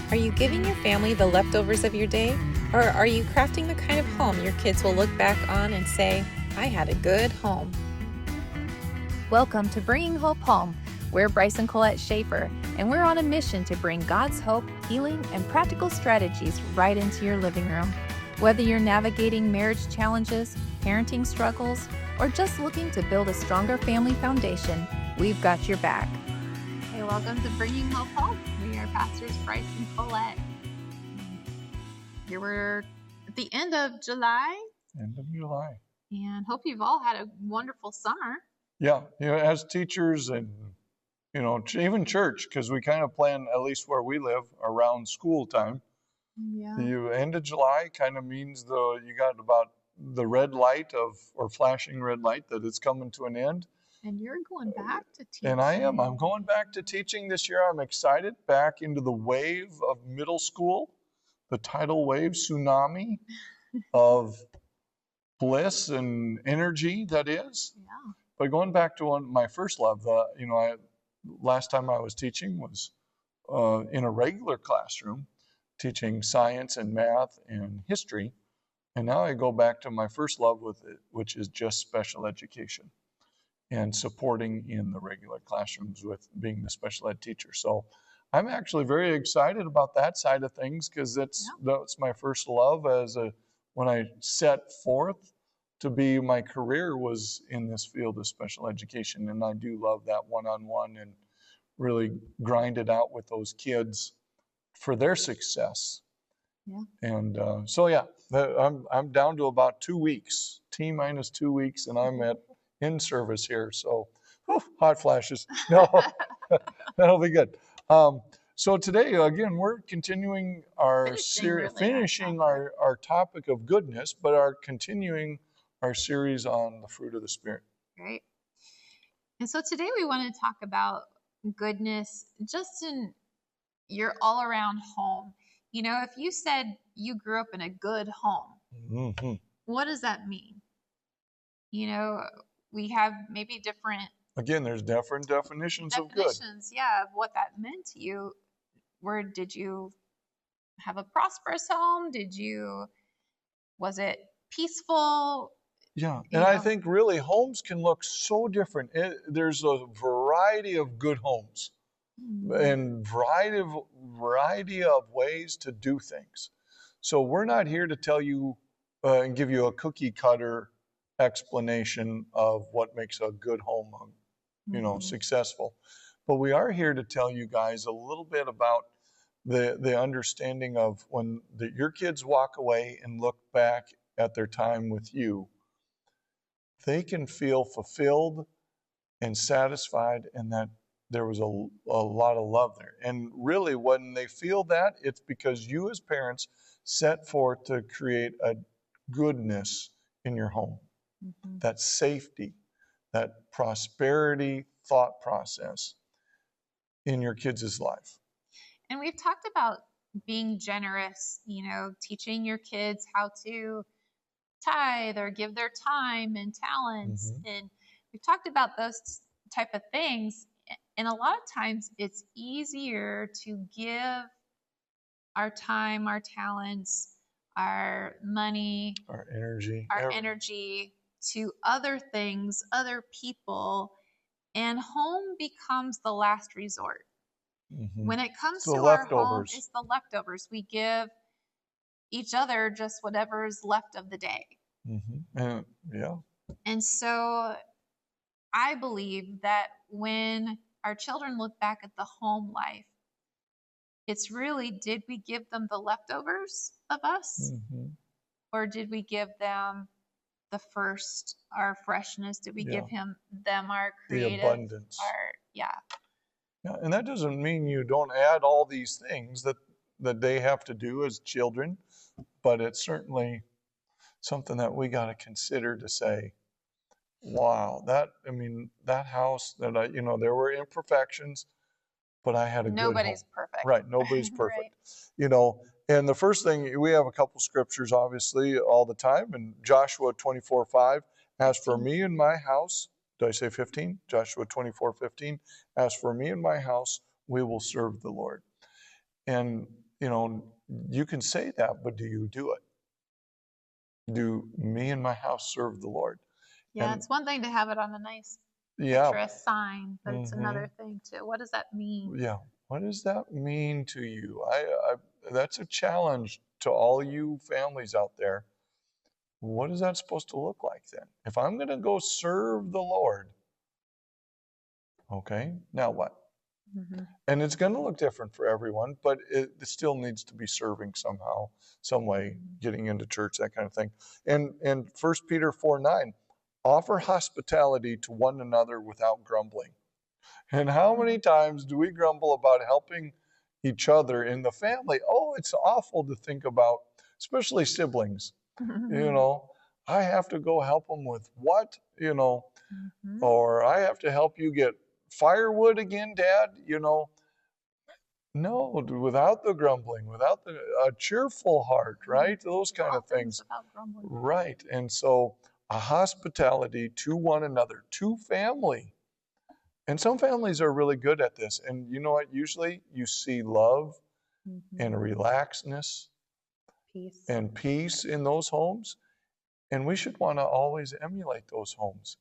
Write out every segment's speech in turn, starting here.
Are you giving your family the leftovers of your day? Or are you crafting the kind of home your kids will look back on and say, I had a good home? Welcome to Bringing Hope Home. We're Bryce and Colette Schaffer, and we're on a mission to bring God's hope, healing, and practical strategies right into your living room. Whether you're navigating marriage challenges, parenting struggles, or just looking to build a stronger family foundation, we've got your back. Hey, welcome to Bringing Hope Home. We are pastors Bryce and Colette. Here we're at the end of July. End of July. And hope you've all had a wonderful summer. Yeah, as teachers and, even church, because we kind of plan, at least where we live, around school time. Yeah. The end of July kind of means you got about the red light or flashing red light that it's coming to an end. And you're going back to teaching. And I am. I'm going back to teaching this year. I'm excited. Back into the wave of middle school, the tidal wave tsunami of bliss and energy that is. Yeah. But going back to my first love, last time I was teaching was in a regular classroom, teaching science and math and history. And now I go back to my first love with it, which is just special education and supporting in the regular classrooms with being the special ed teacher. So I'm actually very excited about that side of things because that's my first love when I set forth to be my career was in this field of special education. And I do love that one-on-one and really grind it out with those kids for their success. Yeah. And I'm down to about 2 weeks, T-minus 2 weeks, and I'm in service here. So, hot flashes. No, that'll be good. So today, again, we're continuing our finishing our topic of goodness, but are continuing our series on the fruit of the Spirit. Right. And so today we want to talk about goodness just in your all-around home. If you said you grew up in a good home, Mm-hmm. what does that mean? We have maybe different... Again, there's different definitions of good. Yeah, of what that meant to you. Did you have a prosperous home? Was it peaceful? Yeah, and I think really homes can look so different. There's a variety of good homes and variety of ways to do things. So we're not here to tell you and give you a cookie cutter explanation of what makes a good home, successful. But we are here to tell you guys a little bit about the understanding of when your kids walk away and look back at their time with you, they can feel fulfilled and satisfied and that there was a lot of love there. And really, when they feel that, it's because you as parents set forth to create a goodness in your home. Mm-hmm. That safety, that prosperity thought process in your kids' life. And we've talked about being generous, teaching your kids how to tithe or give their time and talents. Mm-hmm. And we've talked about those type of things. And a lot of times it's easier to give our time, our talents, our money, our energy to other things, other people, and home becomes the last resort. Mm-hmm. When it comes to our home, it's the leftovers. We give each other just whatever is left of the day. Mm-hmm. Yeah. And so I believe that when our children look back at the home life, it's really, did we give them the leftovers of us? Mm-hmm. Or did we give them the first, our freshness? Did we give them our creative, the abundance? Yeah, and that doesn't mean you don't add all these things that they have to do as children, but it's certainly something that we got to consider to say, wow, that house that there were imperfections, but I had a good home. Nobody's perfect. Right, nobody's perfect. Right. And the first thing, we have a couple scriptures, obviously, all the time. And Joshua 24:5, as for me and my house, did I say 15? Joshua 24:15, as for me and my house, we will serve the Lord. And you can say that, but do you do it? Do me and my house serve the Lord? Yeah, And it's one thing to have it on a nice yeah, picture, a sign, but it's hmm another thing to what does that mean? yeah. What does that mean to you? That's a challenge to all you families out there. What is that supposed to look like then? If I'm going to go serve the Lord, okay, now what? Mm-hmm. And it's going to look different for everyone, but it still needs to be serving somehow, some way, getting into church, that kind of thing. And 1 Peter 4:9, offer hospitality to one another without grumbling. And how many times do we grumble about helping each other in the family? Oh, it's awful to think about, especially siblings. I have to go help them with what, Mm-hmm. or I have to help you get firewood again, Dad, No, without the grumbling, without a cheerful heart, right? Those kind All of things. without grumbling. Right. And so a hospitality to one another, to family. And some families are really good at this. And you know what? Usually you see love and relaxedness Peace. and peace in those homes. And we should want to always emulate those homes.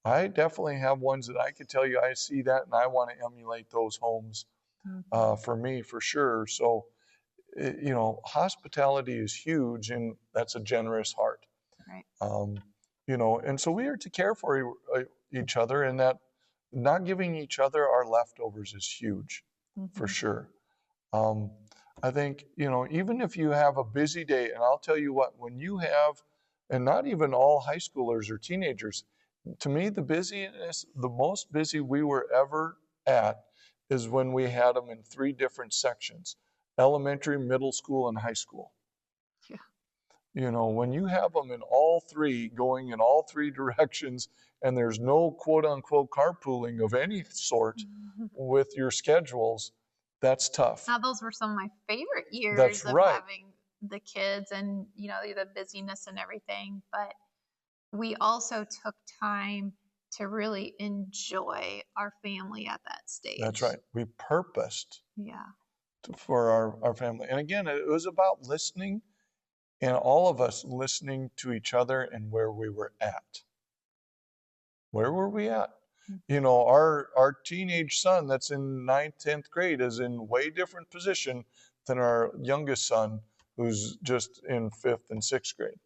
I definitely have ones that I could tell you I see that and I want to emulate those homes for me, for sure. So, hospitality is huge, and that's a generous heart. Right. And so we are to care for each other, and that not giving each other our leftovers is huge, for sure. I think, even if you have a busy day, and I'll tell you what, when you have, and not even all high schoolers or teenagers, to me, the most busy we were ever at is when we had them in 3 different sections: elementary, middle school, and high school. Yeah. When you have them in all 3, going in all 3 directions, and there's no quote unquote carpooling of any sort with your schedules, that's tough. Now, those were some of my favorite years That's of right. having the kids and, the busyness and everything. But we also took time to really enjoy our family at that stage. That's right. We purposed Yeah. for our family. And again, it was about listening, and all of us listening to each other and where we were at. Where were we at? Our teenage son that's in 9th, 10th grade is in way different position than our youngest son who's just in 5th and 6th grade.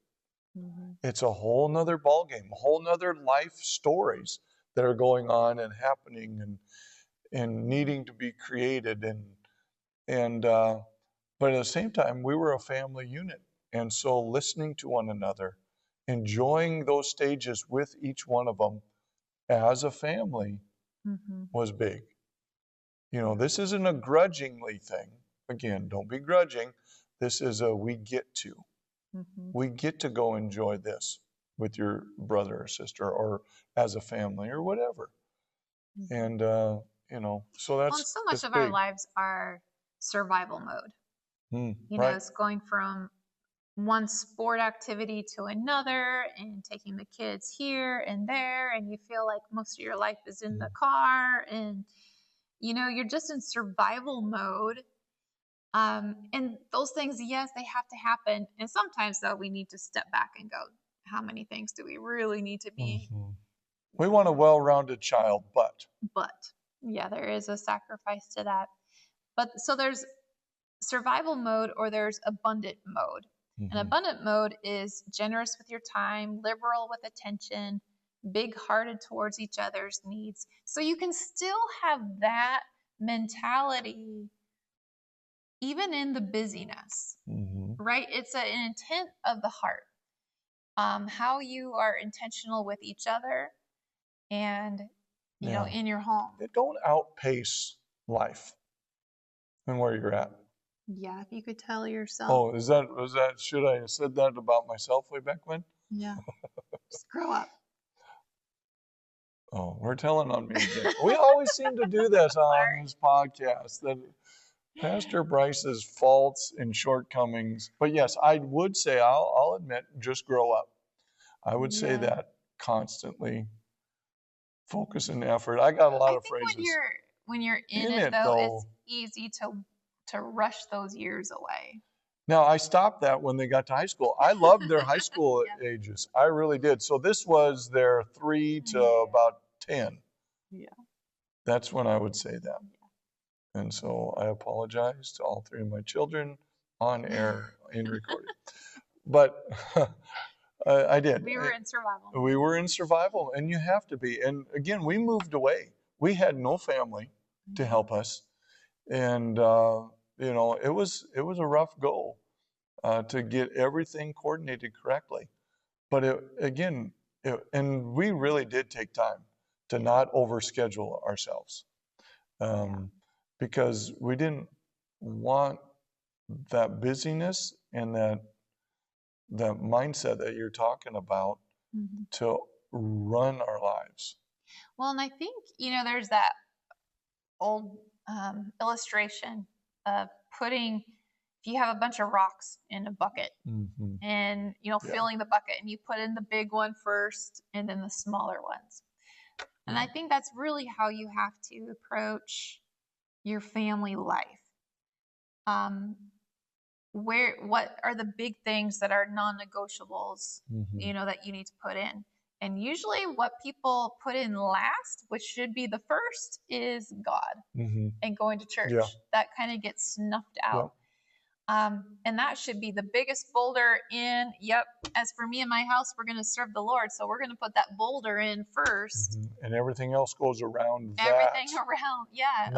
It's a whole nother ballgame, a whole nother life stories that are going on and happening and needing to be created. But at the same time, we were a family unit. And so listening to one another, enjoying those stages with each one of them as a family was big. This isn't a grudgingly thing. Again, don't be grudging. This is we get to. We get to go enjoy this with your brother or sister or as a family or whatever. And, so that's so much of big. our lives are survival mode. Right. It's going from one sport activity to another and taking the kids here and there, and you feel like most of your life is in the car, and you're just in survival mode. And those things, yes, they have to happen, and sometimes though we need to step back and go, how many things do we really need to be? We want a well-rounded child, but yeah, there is a sacrifice to that. But so there's survival mode or there's abundant mode. And abundant mode is generous with your time, liberal with attention, big-hearted towards each other's needs. So you can still have that mentality even in the busyness, right? It's an intent of the heart. How you are intentional with each other and, in your home. Don't outpace life and where you're at. Yeah, if you could tell yourself. Oh, was that, should I have said that about myself way back when? Yeah. Just grow up. Oh, we're telling on me again. We always seem to do this on this podcast, that Pastor Bryce's faults and shortcomings. But yes, I would say, I'll admit, just grow up. I would say that constantly. Focus and effort. I got a lot of phrases. When you're in it though, it's easy to to rush those years away. Now, I stopped that when they got to high school. I loved their high school ages. I really did. So this was their 3 to about 10. Yeah. That's when I would say that. Yeah. And so I apologize to all 3 of my children on air in recording. But I did. We were in survival. We were in survival, and you have to be. And again, we moved away. We had no family to help us. And, it was a rough go to get everything coordinated correctly. But and we really did take time to not overschedule ourselves, because we didn't want that busyness and that mindset that you're talking about to run our lives. Well, and I think, there's that old illustration of putting, if you have a bunch of rocks in a bucket and, filling the bucket, and you put in the big one first and then the smaller ones. And I think that's really how you have to approach your family life. What are the big things that are non-negotiables, that you need to put in? And usually what people put in last, which should be the first, is God and going to church. Yeah. That kind of gets snuffed out. Yeah. And that should be the biggest boulder in, as for me and my house, we're going to serve the Lord. So we're going to put that boulder in first. And everything else goes around that. Everything around, yeah.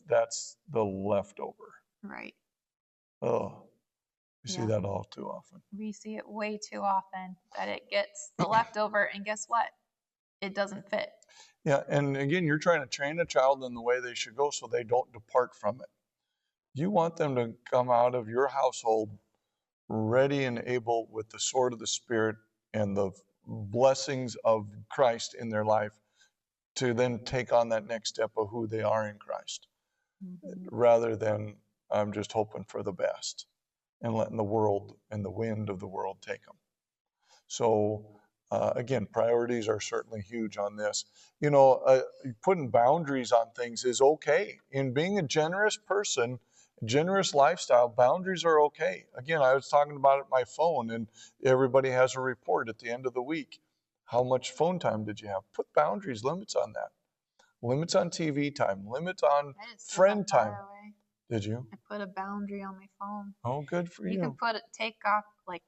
That's the leftover. Right. Oh, we see that all too often. We see it way too often, that it gets the leftover, and guess what? It doesn't fit. Yeah, and again, you're trying to train a child in the way they should go so they don't depart from it. You want them to come out of your household ready and able with the sword of the Spirit and the blessings of Christ in their life to then take on that next step of who they are in Christ, rather than I'm just hoping for the best and letting the world and the wind of the world take them. So again, priorities are certainly huge on this. Putting boundaries on things is okay. In being a generous person, generous lifestyle, boundaries are okay. Again, I was talking about it on my phone, and everybody has a report at the end of the week. How much phone time did you have? Put boundaries, limits on that. Limits on TV time, limits on friend time. Did you? I put a boundary on my phone. Oh, good for you. You can take off, like,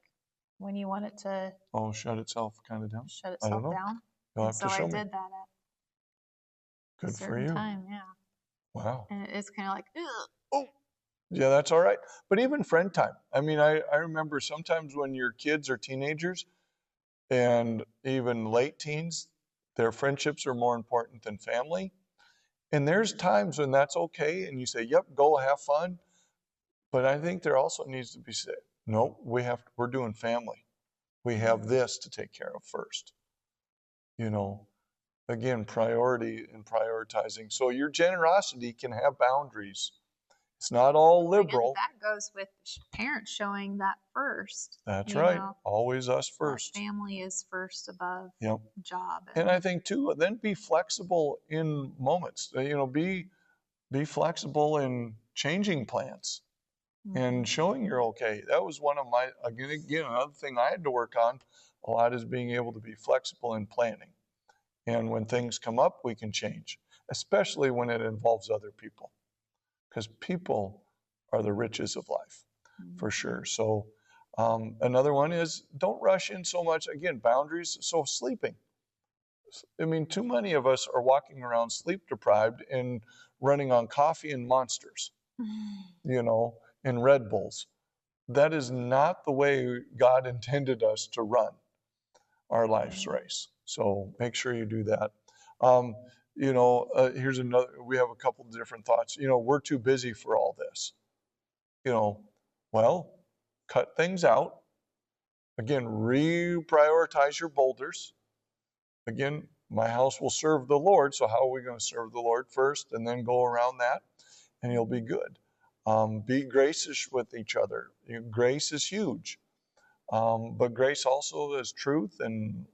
when you want it to... Oh, shut itself kind of down? Shut itself down. You'll have to show me. So I did that at good a certain time, yeah. Wow. And it's kind of like, ugh. Oh, yeah, that's all right. But even friend time. I mean, I remember sometimes when your kids are teenagers and even late teens, their friendships are more important than family. And there's times when that's okay, and you say, yep, go have fun. But I think there also needs to be said, no, we're doing family. We have this to take care of first. Again, priority and prioritizing. So your generosity can have boundaries. It's not all liberal. And that goes with parents showing that first. That's right. Always us first. Family is first above job. And I think too, then be flexible in moments. Be flexible in changing plans and showing you're okay. That was one of my, again, another thing I had to work on a lot is being able to be flexible in planning. And when things come up, we can change, especially when it involves other people. Because people are the riches of life, for sure. So another one is don't rush in so much. Again, boundaries. So sleeping. I mean, too many of us are walking around sleep deprived and running on coffee and Monsters, and Red Bulls. That is not the way God intended us to run our life's race. So make sure you do that. Here's another, we have a couple of different thoughts. We're too busy for all this. Well, cut things out. Again, reprioritize your boulders. Again, my house will serve the Lord. So how are we going to serve the Lord first and then go around that? And you'll be good. Be gracious with each other. Grace is huge. But grace also is truth and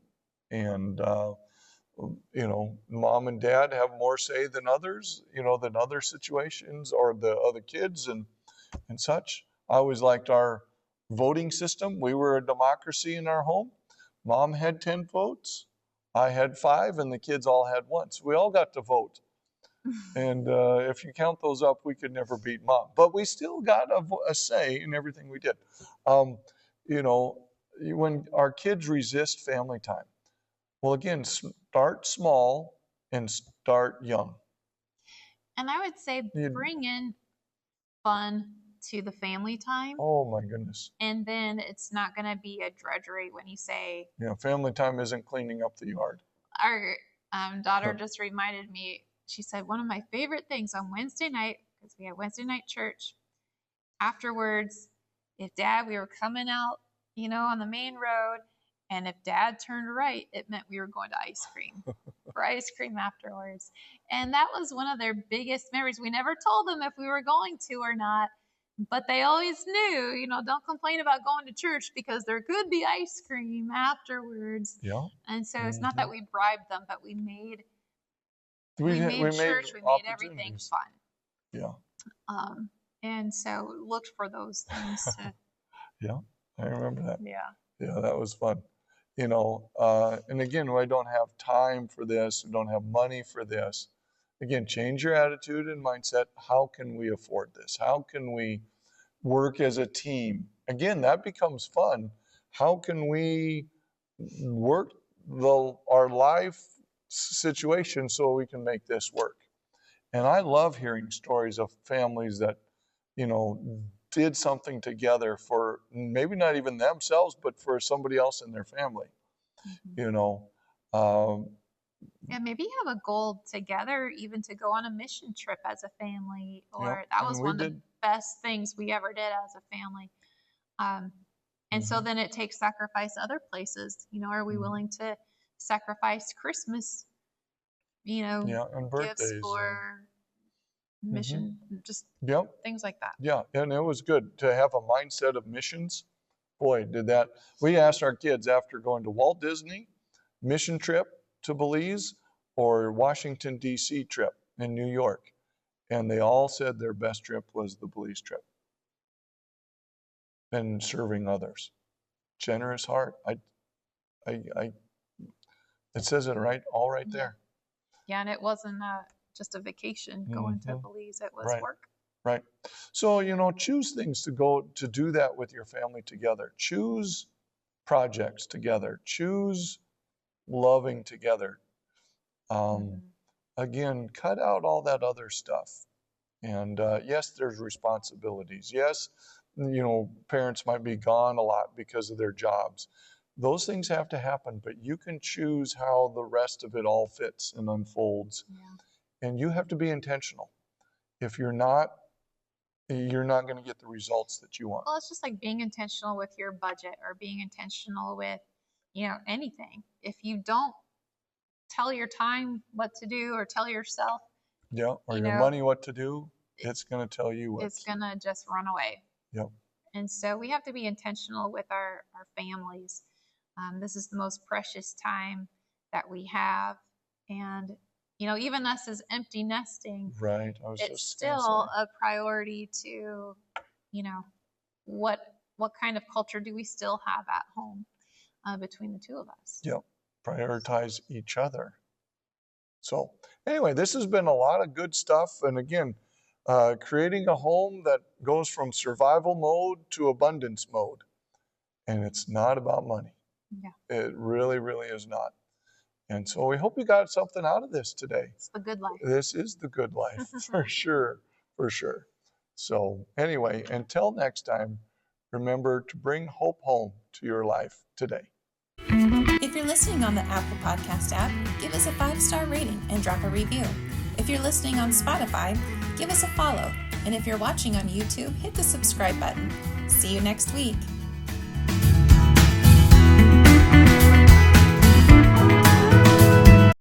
mom and dad have more say than others, than other situations or the other kids. And and such. I always liked our voting system. We were a democracy in our home. Mom had 10 votes. I had 5, and the kids all had 1. So we all got to vote. And if you count those up, we could never beat Mom. But we still got a say in everything we did. When our kids resist family time, well, again, start small and start young. And I would say bring in fun to the family time. Oh, my goodness. And then it's not going to be a drudgery when you say... Yeah, family time isn't cleaning up the yard. Our daughter just reminded me, she said, one of my favorite things on Wednesday night, because we had Wednesday night church, afterwards, if we were coming out, on the main road, and if Dad turned right, it meant we were going to ice cream for ice cream afterwards. And that was one of their biggest memories. We never told them if we were going to or not, but they always knew, don't complain about going to church because there could be ice cream afterwards. Yeah. And so it's not that we bribed them, but we made church, we made everything fun. Yeah. And so looked for those things to... Yeah, I remember that. Yeah, that was fun. And again, I don't have time for this, I don't have money for this. Again, change your attitude and mindset. How can we afford this? How can we work as a team? Again, that becomes fun. How can we work our life situation so we can make this work? And I love hearing stories of families that, did something together for maybe not even themselves, but for somebody else in their family. Yeah, maybe have a goal together, even to go on a mission trip as a family, or that was one of the best things we ever did as a family. And so then it takes sacrifice other places. Are we willing to sacrifice Christmas, and birthdays, gifts for mission, just things like that. Yeah, and it was good to have a mindset of missions. Boy, did that. We asked our kids after going to Walt Disney, mission trip to Belize, or Washington, D.C. trip in New York. And they all said their best trip was the Belize trip. And serving others. Generous heart. It says it all right there. Yeah, and it wasn't just a vacation going to Belize. It was work. Right. So, choose things to do that with your family together. Choose projects together. Choose loving together. Again, cut out all that other stuff. And yes, there's responsibilities. Yes, parents might be gone a lot because of their jobs. Those things have to happen, but you can choose how the rest of it all fits and unfolds. Yeah. And you have to be intentional. If you're not going to get the results that you want. Well, it's just like being intentional with your budget, or being intentional with, anything. If you don't tell your time what to do, or tell yourself, or your money what to do, it's going to tell you what. It's going to just run away. Yep. And so we have to be intentional with our families. This is the most precious time that we have. And, even us as empty nesting, right. It's still a priority to, what kind of culture do we still have at home between the two of us? Yep. Prioritize each other. So anyway, this has been a lot of good stuff. And again, creating a home that goes from survival mode to abundance mode. And it's not about money. Yeah. It really, really is not. And so we hope you got something out of this today. It's the good life. This is the good life, for sure, for sure. So anyway, until next time, remember to bring hope home to your life today. If you're listening on the Apple Podcast app, give us a 5-star rating and drop a review. If you're listening on Spotify, give us a follow. And if you're watching on YouTube, hit the subscribe button. See you next week.